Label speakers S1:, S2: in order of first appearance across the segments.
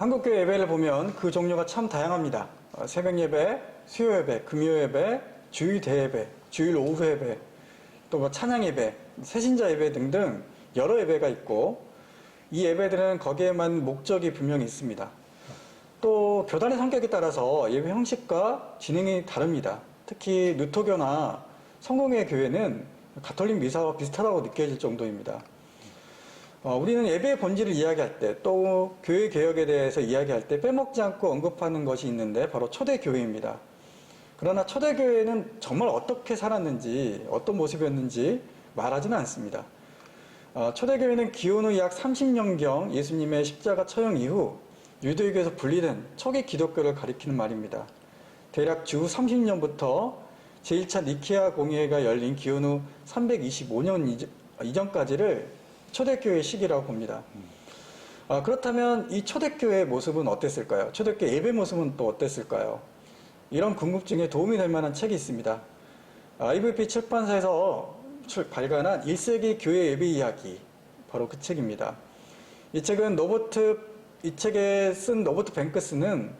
S1: 한국교회 예배를 보면 그 종류가 참 다양합니다. 새벽 예배, 수요 예배, 금요 예배, 주일 대예배, 주일 오후 예배, 또 뭐 찬양 예배, 새신자 예배 등등 여러 예배가 있고, 이 예배들은 거기에만 목적이 분명히 있습니다. 또 교단의 성격에 따라서 예배 형식과 진행이 다릅니다. 특히 누토교나 성공회 교회는 가톨릭 미사와 비슷하다고 느껴질 정도입니다. 우리는 예배의 본질을 이야기할 때, 또 교회 개혁에 대해서 이야기할 때 빼먹지 않고 언급하는 것이 있는데 바로 초대교회입니다. 그러나 초대교회는 정말 어떻게 살았는지, 어떤 모습이었는지 말하지는 않습니다. 초대교회는 기원 후 약 30년경 예수님의 십자가 처형 이후 유대교에서 분리된 초기 기독교를 가리키는 말입니다. 대략 주 30년부터 제1차 니케아 공회가 열린 기원 후 325년 이전까지를 초대교회 시기라고 봅니다. 그렇다면 이 초대교회의 모습은 어땠을까요? 초대교회 예배 모습은 또 어땠을까요? 이런 궁금증에 도움이 될 만한 책이 있습니다. IVP 출판사에서 발간한 1세기 교회 예배 이야기, 바로 그 책입니다. 이 책에 쓴 로버트 뱅크스는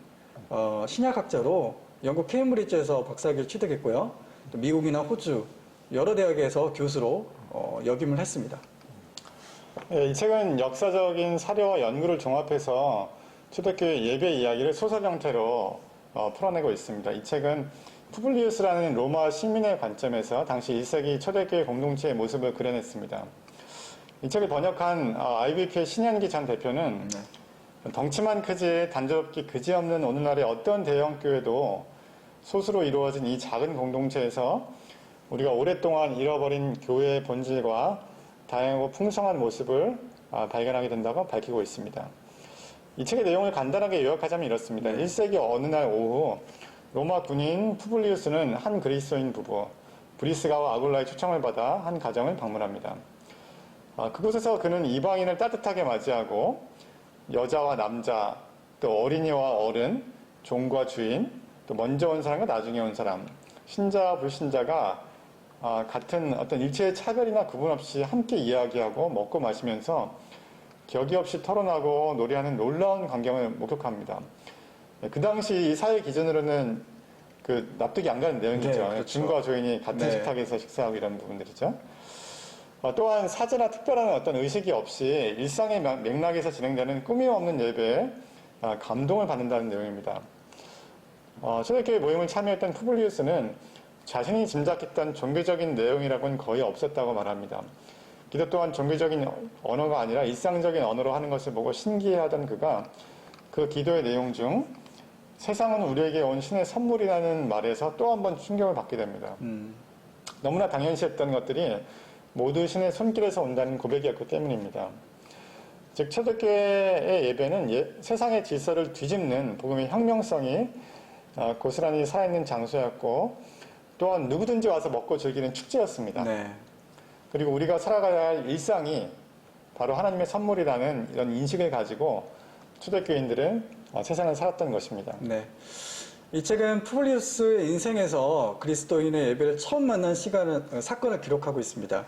S1: 신약학자로 영국 케임브리지에서 박사학위를 취득했고요. 또 미국이나 호주 여러 대학에서 교수로 역임을 했습니다.
S2: 이 책은 역사적인 사료와 연구를 종합해서 초대교회 예배 이야기를 소설 형태로 풀어내고 있습니다. 이 책은 푸블리우스라는 로마 시민의 관점에서 당시 1세기 초대교회 공동체의 모습을 그려냈습니다. 이 책을 번역한 IVP의 신현기 전 대표는 덩치만 크지 단조롭기 그지없는 오늘날의 어떤 대형교회도 소수로 이루어진 이 작은 공동체에서 우리가 오랫동안 잃어버린 교회의 본질과 다양하고 풍성한 모습을 발견하게 된다고 밝히고 있습니다. 이 책의 내용을 간단하게 요약하자면 이렇습니다. 1세기 어느 날 오후 로마 군인 푸블리우스는 한 그리스도인 부부 브리스가와 아굴라의 초청을 받아 한 가정을 방문합니다. 그곳에서 그는 이방인을 따뜻하게 맞이하고 여자와 남자, 또 어린이와 어른, 종과 주인, 또 먼저 온 사람과 나중에 온 사람, 신자와 불신자가 같은 어떤 일체의 차별이나 구분 없이 함께 이야기하고 먹고 마시면서 격이 없이 토론하고 노래하는 놀라운 광경을 목격합니다. 그 당시 이 사회 기준으로는 납득이 안 가는 내용이죠.
S1: 네, 그렇죠.
S2: 중과 조인이 같은 식탁에서 식사하고 이런 부분들이죠. 또한 사제나 특별한 어떤 의식이 없이 일상의 맥락에서 진행되는 꾸밈 없는 예배에 감동을 받는다는 내용입니다. 초대교회 모임을 참여했던 푸블리우스는 자신이 짐작했던 종교적인 내용이라고는 거의 없었다고 말합니다. 기도 또한 종교적인 언어가 아니라 일상적인 언어로 하는 것을 보고 신기해하던 그가 그 기도의 내용 중 세상은 우리에게 온 신의 선물이라는 말에서 또 한 번 충격을 받게 됩니다. 너무나 당연시했던 것들이 모두 신의 손길에서 온다는 고백이었기 때문입니다. 즉 초대교회의 예배는 세상의 질서를 뒤집는 복음의 혁명성이 고스란히 살아있는 장소였고 또한 누구든지 와서 먹고 즐기는 축제였습니다.
S1: 네.
S2: 그리고 우리가 살아가야 할 일상이 바로 하나님의 선물이라는 이런 인식을 가지고 초대교인들은 세상을 살았던 것입니다.
S1: 네. 이 책은 푸블리우스의 인생에서 그리스도인의 예배를 처음 만난 사건을 기록하고 있습니다.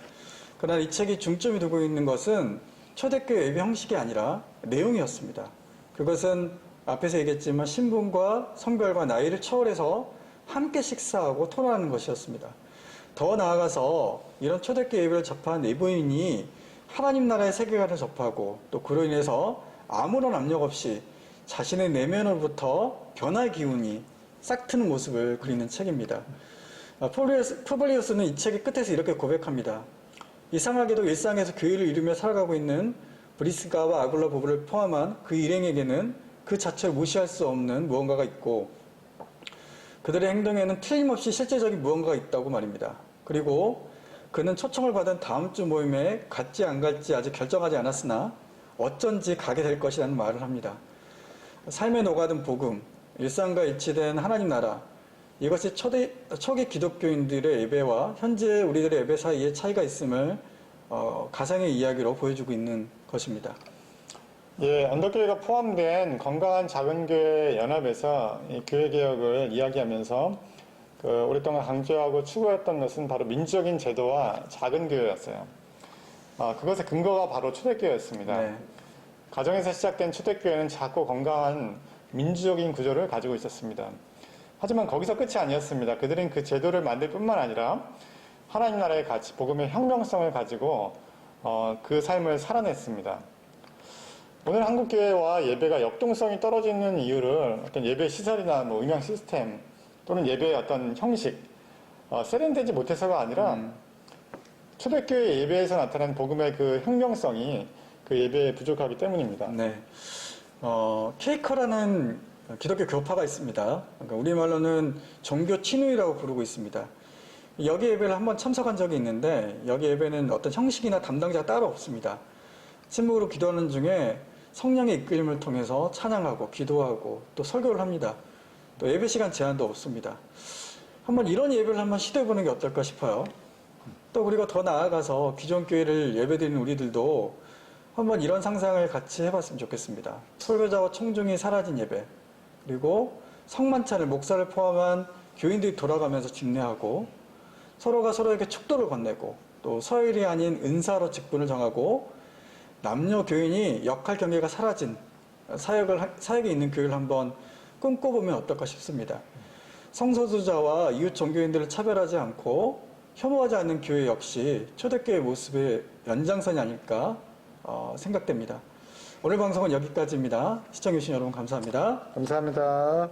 S1: 그러나 이 책이 중점이 두고 있는 것은 초대교회 예배 형식이 아니라 내용이었습니다. 그것은 앞에서 얘기했지만 신분과 성별과 나이를 초월해서 함께 식사하고 토론하는 것이었습니다. 더 나아가서 이런 초대교회 예배를 접한 내부인이 하나님 나라의 세계관을 접하고 또 그로 인해서 아무런 압력 없이 자신의 내면으로부터 변화의 기운이 싹트는 모습을 그리는 책입니다. 푸블리우스는 이 책의 끝에서 이렇게 고백합니다. 이상하게도 일상에서 교회를 이루며 살아가고 있는 브리스가와 아굴라 부부를 포함한 그 일행에게는 그 자체를 무시할 수 없는 무언가가 있고 그들의 행동에는 틀림없이 실제적인 무언가가 있다고 말입니다. 그리고 그는 초청을 받은 다음 주 모임에 갈지 안 갈지 아직 결정하지 않았으나 어쩐지 가게 될 것이라는 말을 합니다. 삶에 녹아든 복음, 일상과 일치된 하나님 나라, 이것이 초기 기독교인들의 예배와 현재 우리들의 예배 사이에 차이가 있음을 가상의 이야기로 보여주고 있는 것입니다.
S2: 예, 언덕교회가 포함된 건강한 작은 교회 연합에서 이 교회 개혁을 이야기하면서 오랫동안 강조하고 추구했던 것은 바로 민주적인 제도와 작은 교회였어요. 그것의 근거가 바로 초대교회였습니다. 네. 가정에서 시작된 초대교회는 작고 건강한 민주적인 구조를 가지고 있었습니다. 하지만 거기서 끝이 아니었습니다. 그들은 그 제도를 만들 뿐만 아니라 하나님 나라의 가치, 복음의 혁명성을 가지고 그 삶을 살아냈습니다. 오늘 한국교회와 예배가 역동성이 떨어지는 이유를 어떤 예배 시설이나 뭐 음향 시스템 또는 예배의 어떤 형식, 세련되지 못해서가 아니라 초대교회 예배에서 나타난 복음의 그 혁명성이 그 예배에 부족하기 때문입니다.
S1: 네. 케이커라는 기독교 교파가 있습니다. 그러니까 우리말로는 종교 친위라고 부르고 있습니다. 여기 예배를 한번 참석한 적이 있는데 여기 예배는 어떤 형식이나 담당자가 따로 없습니다. 침묵으로 기도하는 중에 성령의 이끌림을 통해서 찬양하고 기도하고 또 설교를 합니다. 또 예배 시간 제한도 없습니다. 한번 이런 예배를 한번 시도해보는 게 어떨까 싶어요. 또 우리가 더 나아가서 기존 교회를 예배드리는 우리들도 한번 이런 상상을 같이 해봤으면 좋겠습니다. 설교자와 청중이 사라진 예배, 그리고 성만찬을 목사를 포함한 교인들이 돌아가면서 집례하고 서로가 서로에게 축도를 건네고 또 서열이 아닌 은사로 직분을 정하고 남녀 교인이 역할 경계가 사라진 사역에 있는 교회를 한번 꿈꿔보면 어떨까 싶습니다. 성소수자와 이웃 종교인들을 차별하지 않고 혐오하지 않는 교회 역시 초대교회 모습의 연장선이 아닐까 생각됩니다. 오늘 방송은 여기까지입니다. 시청해주신 여러분 감사합니다.
S2: 감사합니다.